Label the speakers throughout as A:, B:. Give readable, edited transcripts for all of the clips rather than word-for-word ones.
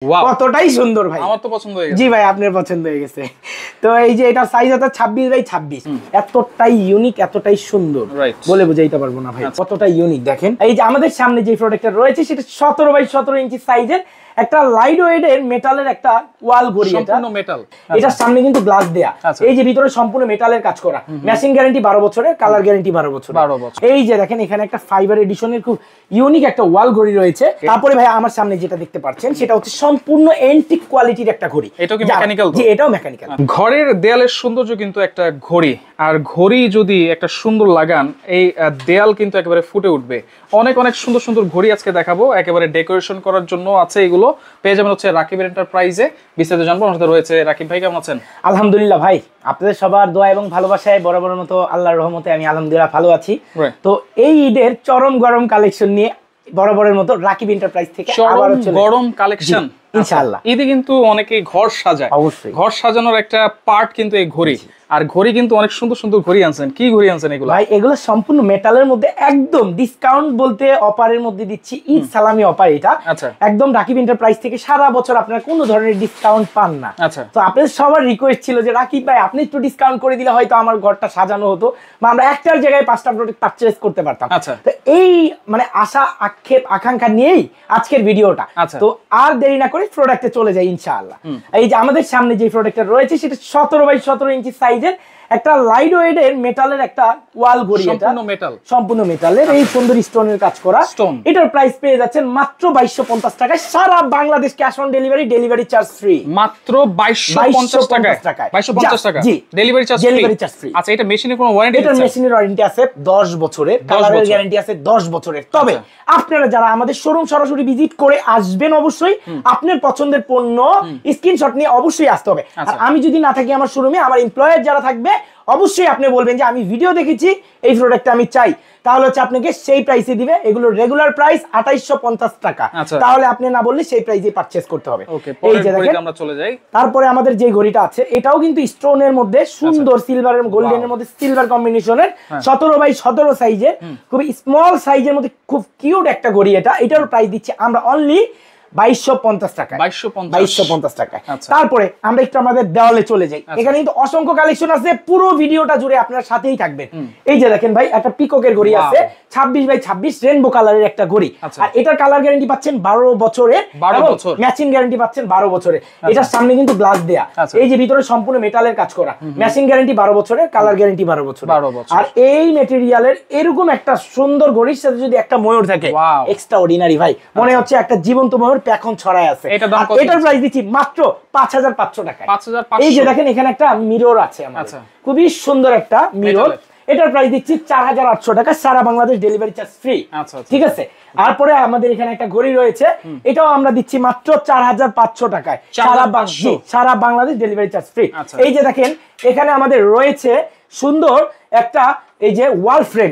A: কতটাই সুন্দর ভাই,
B: আমার তো পছন্দ হয়ে গেছে।
A: জি ভাই আপনার পছন্দ হয়ে গেছে। তো এই যে এটা সাইজ হচ্ছে 26x26, এতটাই ইউনিক এতটাই সুন্দর বলে বুঝাইতে পারবো না ভাই, কতটাই ইউনিক। দেখেন এই যে আমাদের সামনে যে প্রোডাক্টটা রয়েছে সেটা 17x17 ইঞ্চি সাইজের একটা লাইট ওয়েটের মেটালের একটা ওয়াল ঘড়ি। এটা
B: সম্পূর্ণ মেটাল,
A: এটার সামনে কিন্তু গ্লাস দেয়া, এই যে ভিতরে সম্পূর্ণ মেটালের কাজ করা, মেশিং গ্যারান্টি 12 বছরের, কালার গ্যারান্টি 12 বছর। এই যে দেখেন এখানে একটা ফাইবার এডিশনের খুব ইউনিক একটা ওয়াল ঘড়ি রয়েছে। তারপরে ভাই আমার সামনে যেটা দেখতে পাচ্ছেন সেটা হচ্ছে সম্পূর্ণ এন্টিক কোয়ালিটির একটা ঘড়ি।
B: এটাও কি মেকানিক্যাল?
A: জি এটাও মেকানিক্যাল।
B: ঘরের দেয়ালের সৌন্দর্য কিন্তু একটা ঘড়ি, আর ঘড়ি যদি একটা সুন্দর লাগান এই দেয়াল কিন্তু একেবারে ফুটে উঠবে। অনেক অনেক সুন্দর সুন্দর ঘড়ি আজকে দেখাবো, একেবারে ডেকোরেশন করার জন্য আছে। এগুলো পেয়ে যাবেন হচ্ছে রাকিব এন্টারপ্রাইজে। বিস্তারিত জানবো আমাদের সাথে রয়েছে রাকিব ভাই। কেমন আছেন?
A: আলহামদুলিল্লাহ ভাই, আপনাদের সবার দোয়া এবং ভালোবাসায় বরাবরের মতো আল্লাহর রহমতে আমি আলহামদুলিল্লাহ ভালো আছি। তো এই ঈদের চরম গরম কালেকশন নিয়ে বরাবরের মতো রাকিব এন্টারপ্রাইজ থেকে আবারো
B: গরম কালেকশন
A: ইনশাআল্লাহ।
B: ঈদে কিন্তু অনেকে ঘর সাজায়, অবশ্যই ঘর সাজানোর একটা পার্ট কিন্তু এই ঘড়ি। আর ঘড়ি কিন্তু অনেক সুন্দর সুন্দর ঘড়ি আনছেন। কি ঘড়ি আনছেন এগুলো?
A: ভাই এগুলো সম্পূর্ণ মেটালের মধ্যে, একদম ডিসকাউন্ট বলতে অফারের মধ্যে দিচ্ছি, ঈদ সালামি অফার এটা। একদম রাকিব এন্টারপ্রাইজ থেকে সারা বছর আপনারা কোনো ধরনের ডিসকাউন্ট পান না। তো আপনাদের সবার রিকোয়েস্ট ছিল যে রাকিব ভাই আপনি একটু ডিসকাউন্ট করে দিলে হয়তো আমার ঘরটা সাজানো হতো, বা আমরা একটার জায়গায় 5টা প্রোডাক্ট পারচেজ করতে পারতাম। তো এই মানে আশা আক্ষেপ আকাঙ্ক্ষা নিয়েই আজকের ভিডিওটা। তো আর দেরি না করে প্রোডাক্টে চলে যাই ইনশাআল্লাহ। এই যে আমাদের সামনে যে প্রোডাক্টটা রয়েছে সেটা 17x17 ইঞ্চি সাইজের একটা লাইট ওয়েটের মেটালের একটা ওয়াল ঘড়ি। সম্পূর্ণ মেটালের এই সুন্দর স্টোনের কাজ করা। এটার প্রাইস পেয়ে যাচ্ছেন মাত্র 2250 টাকায়, সারা Bangladesh cash on delivery, delivery charge free.
B: মাত্র 2250 টাকায়। 2250 টাকা জি, ডেলিভারি চার্জ ফ্রি। আচ্ছা এটা মেশিনের কোনো ওয়ারেন্টি?
A: এটার মেশিনের ওয়ারেন্টি আছে 10 বছরের, কালারের গ্যারান্টি আছে 10 বছরের। তবে আপনারা যারা আমাদের শোরুম সরাসরি ভিজিট করে আসবেন, অবশ্যই আপনার পছন্দের পণ্য স্ক্রিনশট নিয়ে অবশ্যই আসতে হবে। আর আমি যদি না থাকি আমার শোরুমে, আমার এমপ্লয়ার যারা থাকবে অবশ্যই আপনি বলবেন যে আমি ভিডিও দেখেছি, এই প্রোডাক্টটা আমি চাই, তাহলে হচ্ছে আপনাকে সেই প্রাইসে দিবে। এগুলোর রেগুলার প্রাইস 2850 টাকা, তাহলে আপনি না বললে সেই প্রাইসে পারচেজ করতে হবে। এই যে দেখেন আমরা চলে যাই। তারপরে আমাদের যে ঘড়িটা আছে এটাও কিন্তু স্টোনের মধ্যে সুন্দর সিলভারের গোল্ডেনের মধ্যে সিলভার কম্বিনেশনের 17x17 সাইজের, খুব স্মল সাইজের মধ্যে খুব কিউট একটা ঘড়ি। এটার প্রাইস দিচ্ছি আমরা অনলি 2250 টাকায়। 2250 টাকায়। তারপরে আমরা একটু আমাদের দেওয়ালে চলে যাই। এখানে কিন্তু অসংখ্য কালেকশন আছে, পুরো ভিডিওটা জুড়ে আপনার সাথেই থাকবেন। এই যে দেখেন ভাই একটা পিককের ঘড়ি আছে 26x26 রেইনবো কালারের একটা ঘড়ি। আর এটার কালার গ্যারান্টি পাচ্ছেন 12 বছরের, ম্যাচিং গ্যারান্টি পাচ্ছেন 12 বছরের। এটার সামনে কিন্তু গ্লাস দেয়া, এই যে ভিতরে সম্পূর্ণ মেটালের কাজ করা, ম্যাচিং গ্যারান্টি 12 বছরের, কালার গ্যারান্টি 12 বছরের। আর এই ম্যাটেরিয়ালের এরকম একটা সুন্দর ঘড়ির সাথে যদি একটা ময়ূর থাকে, এক্সট্রা অর্ডিনারি ভাই, মনে হচ্ছে একটা জীবন্ত ময়ূর পেখম ছড়ায় আছে। এটার প্রাইস দিচ্ছি মাত্র 5500 টাকায়। এই যে দেখেন এখানে একটা মিরর আছে আমাদের, খুবই সুন্দর একটা মিরর। এটার প্রাইস দিচ্ছি 4800 টাকা, সারা বাংলাদেশ ডেলিভারি চার্জ ফ্রি। ঠিক আছে। তারপরে আমাদের এখানে একটা ঘড়ি রয়েছে, এটাও আমরা দিচ্ছি মাত্র 4500 টাকায়, সারা বাংলাদেশ ডেলিভারি চার্জ ফ্রি। এই যে দেখেন এখানে আমাদের রয়েছে সুন্দর একটা এই যে ওয়াল ফ্রেম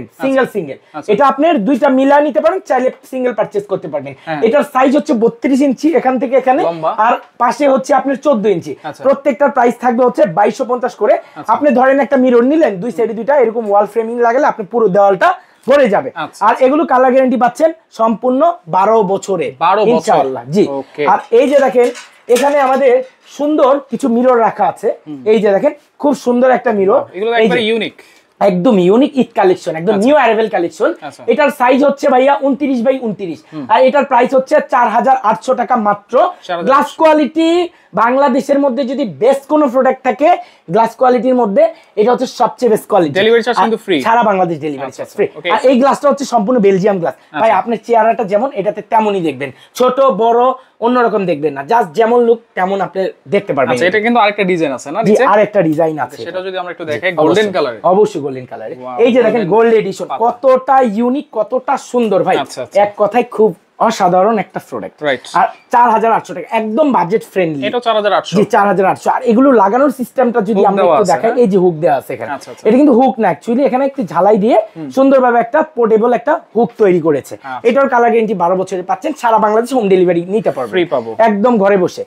A: সিঙ্গেল, এটা আপনার দুইটা মিলা নিতে পারেন, চাইলে সিঙ্গেল পারচেজ করতে পারবেন। এটার সাইজ হচ্ছে 32 ইঞ্চি এখান থেকে এখানে, আর পাশে হচ্ছে আপনার 14 ইঞ্চি। প্রত্যেকটার প্রাইস থাকবে হচ্ছে 2250 করে। আপনি ধরেন একটা মিরর নিলেন, দুই সাইডে দুইটা এরকম ওয়াল ফ্রেমিং লাগালে আপনি পুরো দেওয়ালটা ভরে যাবে। আর এগুলো কালার গ্যারান্টি পাচ্ছেন সম্পূর্ণ 12 বছরে ইনশাআল্লাহ। জি। আর এই যে দেখেন এখানে আমাদের সুন্দর কিছু মিরর রাখা আছে। এই যে দেখেন খুব সুন্দর একটা মিরর,
B: এগুলো একবারে ইউনিক,
A: একদম ইউনিক ঈদ কালেকশন, একদম নিউ অ্যারাইভেল কালেকশন। এটার সাইজ হচ্ছে ভাইয়া 29x29, আর এটার প্রাইস হচ্ছে 4800 টাকা মাত্র। গ্লাস কোয়ালিটি বাংলাদেশের মধ্যে যদি বেস্ট কোনো প্রোডাক্ট থাকে গ্লাস কোয়ালিটির মধ্যে, এটা হচ্ছে সবচেয়ে বেস্ট কোয়ালিটি।
B: ডেলিভারি চার্জ কিন্তু ফ্রি,
A: সারা বাংলাদেশ ডেলিভারি চার্জ ফ্রি। আর এই গ্লাসটা হচ্ছে সম্পূর্ণ বেলজিয়াম গ্লাস ভাই, আপনার চেহারাটা যেমন এটাতে তেমনই দেখবেন, ছোট বড় অন্যরকম দেখবেন না, জাস্ট যেমন লুক তেমন আপনি দেখতে পারবেন।
B: আচ্ছা এটা কিন্তু আরেকটা ডিজাইন আছে না? নিচে
A: আরেকটা ডিজাইন আছে,
B: সেটা যদি আমরা একটু দেখাই, গোল্ডেন কালারে।
A: অবশ্যই গোল্ডেন কালারে। এই যে দেখেন গোল্ড এডিশন, কতটা ইউনিক কতটা সুন্দর ভাই, এক কথায় খুব অসাধারণ একটা প্রোডাক্ট। আর 4800 টাকা, একদম বাজেট ফ্রেন্ডলি।
B: এটা 4800।
A: জি 4800। আর এগুলো লাগানোর সিস্টেমটা যদি আমরা একটু দেখাই, এই যে হুক দেওয়া আছে এখানে, এটা কিন্তু হুক না, অ্যাকচুয়ালি এখানে একটু ঝালাই দিয়ে সুন্দরভাবে একটা পোর্টেবল একটা হুক তৈরি করেছে। এটার কালার গ্যারান্টি 12 বছরের পাচ্ছেন, সারা বাংলাদেশ হোম ডেলিভারি নিতে পারবেন, ফ্রি পাবো একদম ঘরে বসে।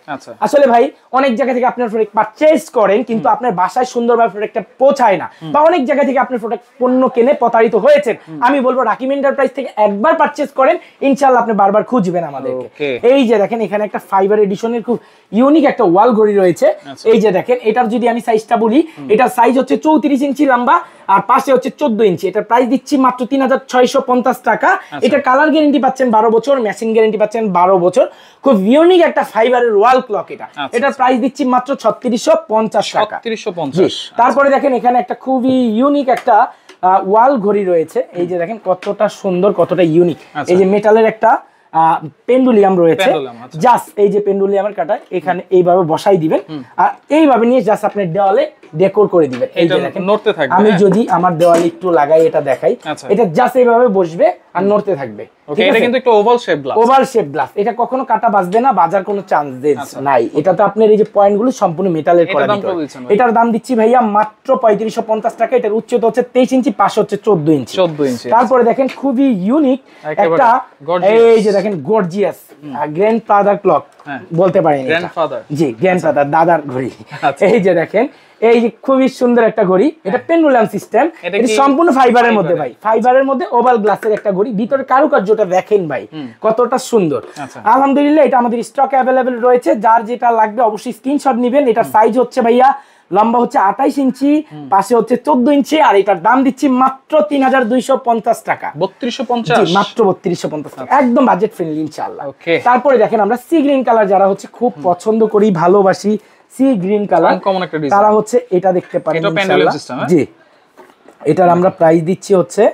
A: আসলে ভাই অনেক জায়গা থেকে আপনার প্রোডাক্ট পারচেজ করেন কিন্তু আপনার বাসায় সুন্দরভাবে প্রোডাক্টটা পৌঁছায় না, বা অনেক জায়গা থেকে আপনার প্রোডাক্ট পণ্য কিনে প্রতারিত হয়েছেন। আমি বলবো রাকিব এন্টারপ্রাইজ থেকে একবার পারচেজ করেন, ইনশাআল্লাহ আপনি বারবার খুঁজবেন আমাদেরকে। এই যে দেখেন এখানে একটা ফাইবার এডিশনের খুব ইউনিক একটা ওয়াল ঘড়ি রয়েছে। এই যে দেখেন এটার যদি আমি সাইজটা বলি, এটার সাইজ হচ্ছে 34 ইঞ্চি লম্বা আর পাশে হচ্ছে 14 ইঞ্চি। এটার প্রাইস দিচ্ছি মাত্র 3650 টাকা। এটা কালার গ্যারান্টি পাচ্ছেন 12 বছর, মেশিন গ্যারান্টি পাচ্ছেন 12 বছর। খুব ইউনিক একটা ফাইবারের ওয়াল ক্লক এটা। এটার প্রাইস দিচ্ছি মাত্র 3650 টাকা।
B: 3650।
A: তারপরে দেখেন এখানে একটা খুবই ইউনিক একটা ওয়াল ঘড়ি রয়েছে। এই যে দেখেন কতটা সুন্দর, কতটা ইউনিক। এই যে মেটালের একটা পেন্ডুলিয়াম রয়েছে। জাস্ট এই যে পেন্ডুলিয়ামের কাটা এখানে এইভাবে বসাই দিবেন আর এইভাবে নিয়ে জাস্ট আপনি দেওয়ালে ডেকোর করে দিবেন। এই যে দেখেন
B: নড়তে থাকবে।
A: আমি যদি আমার দেওয়ালে একটু লাগাই এটা দেখাই, এটা জাস্ট এইভাবে বসবে আর নড়তে থাকবে।
B: ওকে, এটা কিন্তু একটা oval shape glass.
A: Oval shape glass, এটা কখনো কাটা বাজবে না, বাজার কোনো চান্স নাই। এটা তো আপনার এই যে পয়েন্টগুলো সম্পূর্ণ মেটালের করা। এটার দাম দিচ্ছি ভাইয়া মাত্র 3550 টাকা। এটার উচ্চতা হচ্ছে 23 ইঞ্চি, পাশে হচ্ছে 14 ইঞ্চি। তারপরে দেখেন খুবই ইউনিক একটা, এই যে দেখেন গর্জিয়াস গ্র্যান্ডফাদার ক্লক বলতে পারেন, জি গ্র্যান্ডফাদার দাদার ঘড়ি। এই যে দেখেন এই যে খুবই সুন্দর একটা ঘড়ি, এটা পেন্ডুলাম সিস্টেম, এটা সম্পূর্ণ ফাইবারের মধ্যে ভাই, ফাইবারের মধ্যে ওভাল গ্লাসের একটা ঘড়ি। ভিতরে কারুকার্যটা দেখেন ভাই কতটা সুন্দর। আলহামদুলিল্লাহ এটা আমাদের স্টক অ্যাভেলেবেল রয়েছে, যার যেটা লাগবে অবশ্যই স্ক্রিনশট নেবেন। এটার সাইজ হচ্ছে ভাইয়া লম্বা হচ্ছে 28 ইঞ্চি, পাশে হচ্ছে 14 ইঞ্চি আর এটার দাম দিচ্ছি মাত্র 3250 টাকা।
B: 3250,
A: মাত্র 3250 টাকা, একদম বাজেট ফ্রেন্ডলি ইনশাআল্লাহ। তারপরে দেখেন আমরা সি গ্রিন কালার যারা হচ্ছে খুব পছন্দ করি, ভালোবাসি সি গ্রিন কালার, তারা হচ্ছে এটা দেখতে পারেন ইনশাআল্লাহ। জি, এটার আমরা প্রাইস দিচ্ছি হচ্ছে,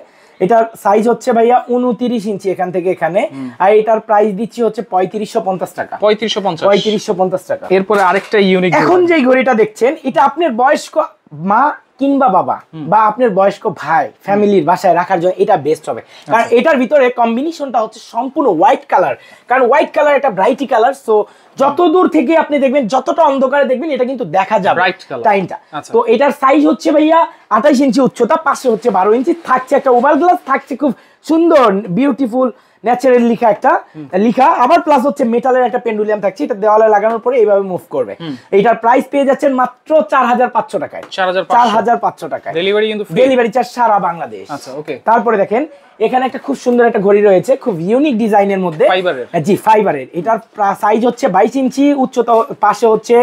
A: এটার সাইজ হচ্ছে ভাইয়া 29 ইঞ্চি এখান থেকে এখানে, আর এটার প্রাইস দিচ্ছি হচ্ছে 3550 টাকা। 3550 টাকা।
B: এরপরে আরেকটা ইউনিক,
A: এখন যে ঘড়িটা দেখছেন এটা আপনার বয়স্ক মা কিংবা বাবা বা আপনার বয়স্ক ভাই ফ্যামিলির বাসায় রাখার জন্য এটা বেস্ট হবে। কারণ এটার ভিতরে কম্বিনেশনটা হচ্ছে সম্পূর্ণ হোয়াইট কালার, কারণ হোয়াইট কালার একটা ব্রাইটি কালার। সো যত দূর থেকে আপনি দেখবেন, যতটা অন্ধকারে দেখবেন এটা কিন্তু দেখা যাবে টাইমটা। তো এটার সাইজ হচ্ছে ভাইয়া 28 ইঞ্চি উচ্চতা, পাশে হচ্ছে 12 ইঞ্চি, থাকছে একটা ওভাল গ্লাস, থাকছে খুব সুন্দর বিউটিফুল ন্যাচারাল লিখা একটা লিখা, আবার প্লাস হচ্ছে মেটালের একটা পেন্ডুলিয়াম থাকছে। এটা দেওয়ালে লাগানোর পরে এইভাবে মুভ করবে। এটার প্রাইস পেয়ে যাচ্ছেন মাত্র 4500 টাকায়। 4500 টাকায়
B: ডেলিভারি কিন্তু ফ্রি,
A: ডেলিভারি চার্জ সারা বাংলাদেশ।
B: আচ্ছা ওকে।
A: তারপরে দেখেন এখানে একটা খুব সুন্দর একটা ঘড়ি রয়েছে, খুব ইউনিক ডিজাইনের মধ্যে,
B: ফাইবারের।
A: জি ফাইবারের। এটার সাইজ হচ্ছে 22 ইঞ্চি, উচ্চতা পাশে হচ্ছে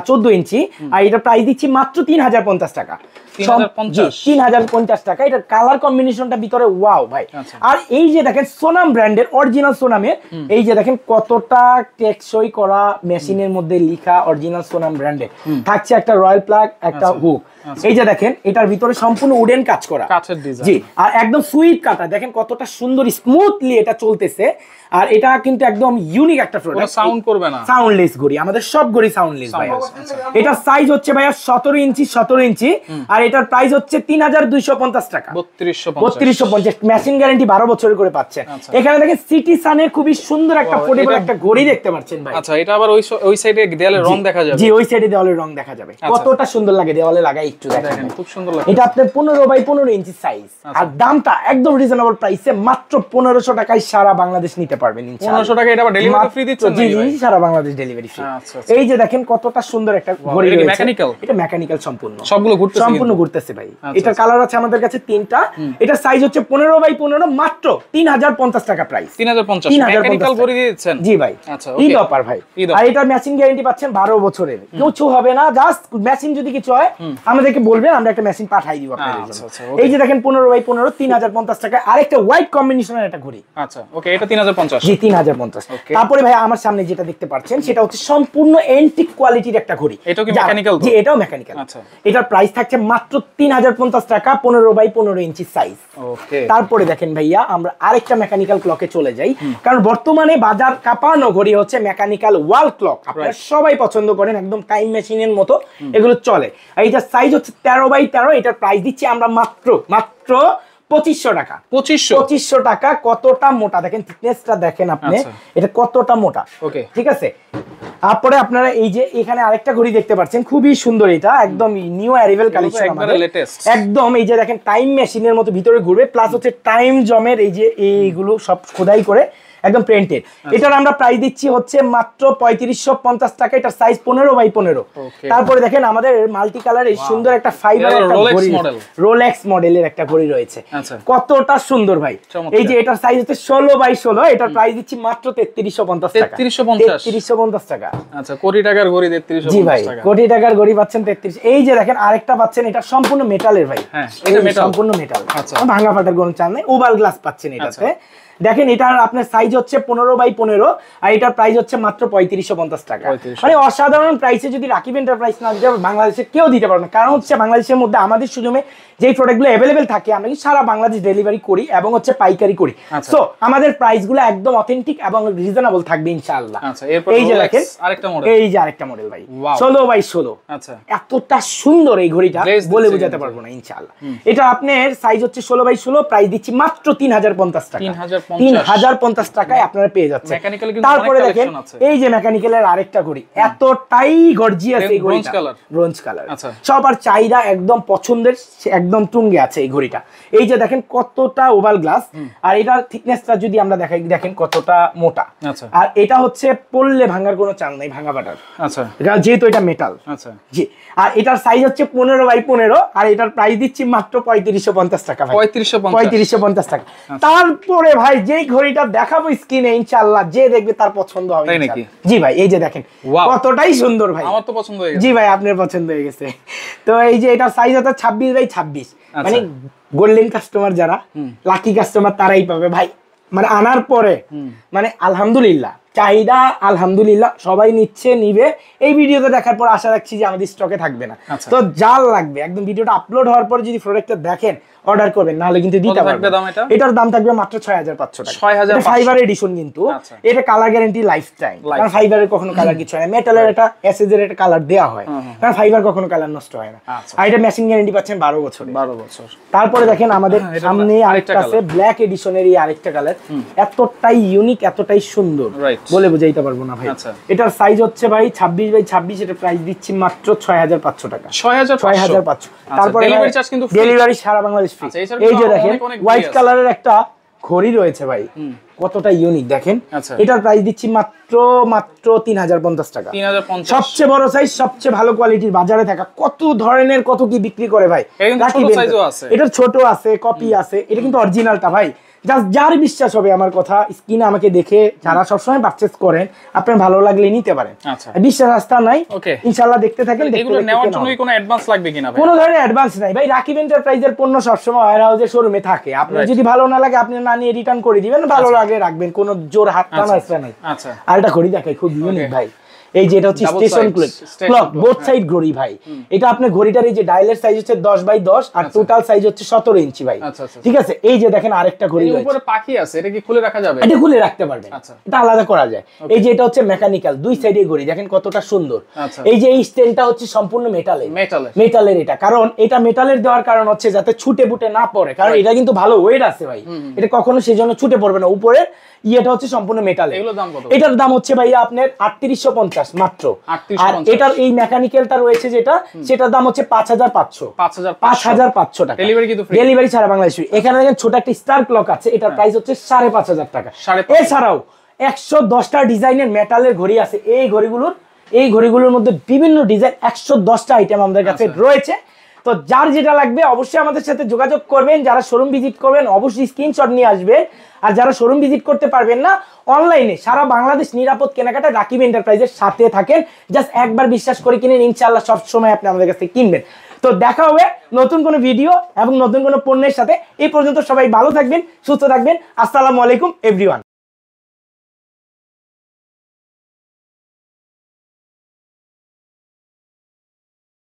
A: 14 ইঞ্চি, আর এটার প্রাইস দিচ্ছি মাত্র 3050 টাকা। 3050 টাকা। এটার কালার কম্বিনেশনটা ভিতরে ওয়াও ভাই। আর এই যে দেখেন সোনাম ব্র্যান্ডের অরিজিনাল সোনামের, এই যে দেখেন কতটা টেকসই করা, মেশিনের মধ্যে লিখা অরিজিনাল সোনাম ব্র্যান্ডের, থাকছে একটা রয়্যাল প্লাগ, একটা হুক। এই যে দেখেন এটার ভিতরে সম্পূর্ণ উডেন কাজ করা,
B: কাচের ডিজাইন,
A: জি, আর একদম সুইট কাটা। দেখেন কতটা সুন্দর স্মুথলি এটা চলতেছে। আর এটা কিন্তু একদম ইউনিক একটা প্রোডাক্ট,
B: সাউন্ড করবে না,
A: সাউন্ডলেস ঘড়ি। আমাদের সব ঘড়ি সাউন্ডলেস ভাই। এটার সাইজ হচ্ছে ভাইয়া 17 ইঞ্চি, 17 ইঞ্চি, আর এটার প্রাইস হচ্ছে 3250 টাকা। 3250, মেশিন গ্যারান্টি 12 বছরের করে পাচ্ছেন। এখানে দেখেন সিটি সানের খুবই সুন্দর একটা পোর্টেবল একটা ঘড়ি দেখতে পাচ্ছেন ভাই।
B: আচ্ছা, এটা আবার ওই সাইডে দেওয়ালে রং দেখা যাবে।
A: জি, ওই সাইডে দেওয়ালে রং দেখা যাবে। কতটা সুন্দর লাগে দেওয়ালে লাগাই, একটু দেখেন,
B: খুব সুন্দর লাগে।
A: এটা আপনার 15 বাই 15 ইঞ্চি সাইজ, আর দামটা একদম রিজনেবল প্রাইসে মাত্র 1500 টাকায় সারা বাংলাদেশ নিতে পারবেন ইনশাআল্লাহ।
B: 1500 টাকা। এটা আবার ডেলিভারি ফ্রি দিচ্ছেন
A: নাকি? জি, সারা বাংলাদেশ ডেলিভারি ফ্রি। এই যে দেখেন কতটা সুন্দর একটা ঘড়ি রয়েছে, মেকানিক্যাল। এটা মেকানিক্যাল সম্পূর্ণ,
B: সবগুলো ঘুরতেছে,
A: সম্পূর্ণ ঘুরতেছে ভাই। এটা কালার আছে আমাদের কাছে 3টা। এটা সাইজ হচ্ছে 15 বাই 15, মাত্র 3050 টাকা প্রাইস।
B: 3050 মেকানিক্যাল ঘড়ি দিয়ে দিচ্ছেন?
A: জি ভাই। আচ্ছা, ওকে। ঈদ অফার ভাই। আর এটা মেশিন গ্যারান্টি পাচ্ছেন 12 বছরের, কিছু হবে না, জাস্ট মেশিন যদি কিছু হয় আমাদেরকে বলবেন, আমরা একটা মেশিন পাঠাই দিব আপনাদের জন্য। এই যে দেখেন 15 বাই 15, 3050 টাকা। আরেকটা হোয়াইট কম্বিনেশনের একটা ঘড়ি।
B: আচ্ছা ওকে, এটা 3050।
A: জি, 3050। তারপরে ভাই আমার সামনে যেটা দেখতে পাচ্ছেন সেটা হচ্ছে সম্পূর্ণ এন্টিক কোয়ালিটির একটা ঘড়ি।
B: এটা কি মেকানিক্যাল?
A: জি, এটাও মেকানিক্যাল।
B: আচ্ছা,
A: এটার প্রাইস থাকছে মাত্র 3050 টাকা, 15 বাই 15 ইঞ্চি সাইজ।
B: ওকে।
A: তারপরে দেখেন ভাইয়া আমরা আরেকটা মেকানিক্যাল ক্লকে চলে যাই, কারণ বর্তমানে বাজার কাঁপানো ঘড়ি হচ্ছে মেকানিক্যাল ওয়াল ক্লক। আপনারা সবাই পছন্দ করেন, একদম টাইম মেশিনের মতো এগুলো চলে। আর এটার সাইজ হচ্ছে 13 বাই 13। এটার প্রাইস দিচ্ছি আমরা মাত্র 2500 টাকা। 2500 টাকা। কতটা মোটা দেখেন, থিকনেসটা দেখেন আপনি, এটা কতটা মোটা। ওকে, ঠিক আছে। তারপরে আপনারা এই যে এখানে আরেকটা ঘড়ি দেখতে পাচ্ছেন, খুবই সুন্দর। এটা একদম নিউ অ্যারাইভাল কালেকশন আমাদের, একদম এই যে দেখেন টাইম মেশিনের মতো ভিতরে ঘুরবে, প্লাস হচ্ছে টাইম জমের এই যে এইগুলো সব খোদাই করে একদম প্রিন্টেড। এটার আমরা প্রাইস দিচ্ছি হচ্ছে মাত্র 3550 টাকা। এটার সাইজ 15x15। তারপরে দেখেন আমাদের মাল্টি কালারের সুন্দর একটা ফাইবার একটা ঘড়ি, রোলেক্স মডেলের একটা ঘড়ি রয়েছে। কতটা সুন্দর ভাই। এই যে এটার সাইজ হচ্ছে 16x16। এটার প্রাইস দিচ্ছি মাত্র 3350 টাকা। 3350 টাকা।
B: আচ্ছা, কোটি টাকার ঘড়ি 3350 টাকা।
A: জি ভাই, কোটি টাকার ঘড়ি পাচ্ছেন 33। এই যে দেখেন আরেকটা পাচ্ছেন, এটা সম্পূর্ণ মেটালের ভাই।
B: হ্যাঁ, এটা মেটাল,
A: সম্পূর্ণ মেটাল। ভাঙা ফাটার কোনো চাল নেই। ওভাল গ্লাস পাচ্ছেন এটাতে। দেখেন এটার আপনার সাইজ হচ্ছে 15x15 আর এটার প্রাইস হচ্ছে মাত্র 3550 টাকা। মানে অসাধারণ প্রাইসে যদি রাকিব এন্টারপ্রাইজ না দিতে বাংলাদেশে কেউ দিতে পারবে না। কারণ হচ্ছে বাংলাদেশের মধ্যে আমাদের সুযোগে যেই প্রোডাক্টগুলো অ্যাভেলেবেল থাকে আমরা কি সারা বাংলাদেশ ডেলিভারি করি এবং হচ্ছে পাইকারি করি। সো আমাদের প্রাইসগুলো একদম অথেন্টিক এবং রিজনেবল থাকবে ইনশাআল্লাহ। এই যে দেখেন আরেকটা মডেল, এই যে আরেকটা মডেল ভাই 16x16। আচ্ছা, এতটা সুন্দর এই ঘড়িটা বলে বোঝাতে পারবো না ইনশাআল্লাহ। এটা আপনার সাইজ হচ্ছে 16x16, প্রাইস দিচ্ছি মাত্র 3050 টাকা। 3050 টাকায় আপনারা পেয়ে যাচ্ছেন। তারপরে দেখেন এই যে মেকানিক্যালের আরেকটা ঘড়ি, এতটাই গর্জিয়াস এই ঘড়িটা, ব্রোঞ্জ কালার। সবার চাহিদা একদম পছন্দের, একদম তুঙ্গে আছে এই ঘড়িটা। এই যে দেখেন কতটা ওভাল গ্লাস, আর এটার থিকনেসটা যদি আমরা দেখাই, দেখেন কতটা মোটা। আর এটা হচ্ছে পড়লে ভাঙার কোনো চাল নাই, ভাঙা ফাটার। আচ্ছা, যেহেতু এটা মেটাল। আচ্ছা জি। আর এটার সাইজ হচ্ছে 15x15 আর এটার প্রাইস দিচ্ছি মাত্র 3550 টাকা ভাই। 3550 টাকা। তারপরে ভাই যেই ঘড়িটা দেখাবো স্ক্রিনে ইনশাআল্লাহ যে দেখবে তার পছন্দ হবে। তাই নাকি? জি ভাই, এই যে দেখেন কতটাই সুন্দর ভাই। আমার তো পছন্দ হয়ে গেছে। জি ভাই, আপনার পছন্দ হয়ে গেছে। তো এই যে এটার সাইজ হচ্ছে 26x26। মানে গোল্ডেন কাস্টমার যারা, লাকি কাস্টমার তারাই পাবে ভাই। মানে আনার পরে মানে আলহামদুলিল্লাহ চাহিদা আলহামদুলিল্লাহ সবাই নিচ্ছে, নিবে। এই ভিডিওতে দেখার পর আশা রাখছি যে আমাদের স্টকে থাকবে না। তো যার লাগবে একদম ভিডিওটা আপলোড হওয়ার পরে যদি প্রোডাক্টটা দেখেন অর্ডার করবেন, নাহলে কিন্তু দিতে পারবেন। এটার দাম থাকবে মাত্র 6500 টাকা। 6500 ফাইবার এডিশন কিন্তু। এটা কালার গ্যারান্টি লাইফ টাইম। কারণ ফাইবারের কখনো কালার কিছু হয় না। মেটালের এটা এসএস এর এটা কালার দেয়া হয়, কারণ ফাইবার কখনো কালার নষ্ট হয় না। আর এটা মেশিং গ্যারান্টি পাচ্ছেন 12 বছর। 12 বছর। তারপরে দেখেন আমাদের সামনে আরেকটা আছে ব্ল্যাক এডিশনের, এই আরেকটা কালার এতটাই ইউনিক, এতটাই সুন্দর বলে বোঝাইতে পারবো না ভাই। এটার সাইজ হচ্ছে ভাই 26x26। এটা প্রাইস দিচ্ছি মাত্র 6500 টাকা। 6500। তারপরে ডেলিভারি চার্জ কিন্তু ফ্রি, ডেলিভারি সারা বাংলাদেশ ফ্রি। এই যে দেখেন হোয়াইট কালারের একটা ঘড়ি রয়েছে ভাই, কতটা ইউনিক দেখেন। এটার প্রাইস দিচ্ছি মাত্র 3050 টাকা। সবচেয়ে বড় সাইজ, সবচেয়ে ভালো কোয়ালিটির বাজারে থাকা কত ধরনের কত কি বিক্রি করে ভাই। এটার ছোট আছে, কপি আছে, এটা কিন্তু অরিজিনালটা ভাই। যার বিশ্বাস হবে আমার কথা, স্ক্রিনে আমাকে দেখে যারা সবসময় পারচেজ করেন, আপনার ভালো লাগলে নিতে পারেন। বিশ্বাস আস্থা নাই ইনশাআল্লাহ দেখতে থাকেন।
B: এগুলো নেওয়ার জন্য কোনো অ্যাডভান্স লাগবে কিনা ভাই?
A: কোনো ধরনের অ্যাডভান্স নাই ভাই। রাকিব এন্টারপ্রাইজের পণ্য সবসময় ওয়্যারহাউসে শোরুমে থাকে। আপনার যদি ভালো না লাগে আপনি না নিয়ে রিটার্ন করে দিবেন, ভালো লাগলে রাখবেন, কোনো জোর হাত টানা আসছে নাই। আর এটা ঘড়ি দেখাই খুব ইউনিক ভাই। এই যে এটা হচ্ছে স্টেশন ক্লক, বোথ সাইড ঘড়ি ভাই। এটা আপনার ঘড়িটার এই যে ডায়ালের সাইজ হচ্ছে 10x10 আর টোটাল সাইজ হচ্ছে 17 ইঞ্চি ভাই। ঠিক আছে। এই যে দেখেন আরেকটা ঘড়ি রয়েছে,
B: উপরে পাখি আছে, এটা কি খুলে রাখা যাবে?
A: এটা খুলে রাখতে পারবেন, এটা আলাদা করা যায়। এই যে এটা হচ্ছে মেকানিক্যাল, দুই সাইডে ঘড়ি, দেখেন কতটা সুন্দর। এই যে এই স্টেনটা হচ্ছে সম্পূর্ণ মেটালের এটা, কারণ এটা মেটালের দেওয়ার কারণ হচ্ছে যাতে ছুটে বুটে না পড়ে, কারণ এটা কিন্তু ভালো ওয়েট আছে ভাই। এটা কখনো সেজন্য ছুটে পড়বে না। উপরে ইয়েটা হচ্ছে সম্পূর্ণ মেটালের। এটার দাম হচ্ছে ভাই আপনার 3850 মাত্র। আর এটার এই মেকানিক্যালটা রয়েছে যেটা, সেটার দাম হচ্ছে 5500 টাকা। ডেলিভারি সারা বাংলাদেশ। এখানে দেখেন ছোট একটা স্টার ক্লক আছে, এটার প্রাইস হচ্ছে 5500 টাকা। এছাড়াও 110টা ডিজাইনের মেটালের ঘড়ি আছে। এই ঘড়িগুলোর মধ্যে বিভিন্ন ডিজাইন 110টা আইটেম আমাদের কাছে রয়েছে। তো যার যেটা লাগবে অবশ্যই আমাদের সাথে যোগাযোগ করবেন। যারা শোরুম ভিজিট করবেন অবশ্যই স্ক্রিনশট নিয়ে আসবেন। আর যারা শোরুম ভিজিট করতে পারবেন না, অনলাইনে সারা বাংলাদেশ নিরাপদ কেনাকাটা রাকিব এন্টারপ্রাইজের সাথে থাকেন। জাস্ট একবার বিশ্বাস করে কিনেন, ইনশাআল্লাহ সব সময় আপনি আমাদের কাছ থেকে কিনবেন। তো দেখা হবে নতুন কোনো ভিডিও এবং নতুন কোনো পণ্যের সাথে। এই পর্যন্ত সবাই ভালো থাকবেন, সুস্থ থাকবেন। আসসালামু আলাইকুম এভরিওয়ান।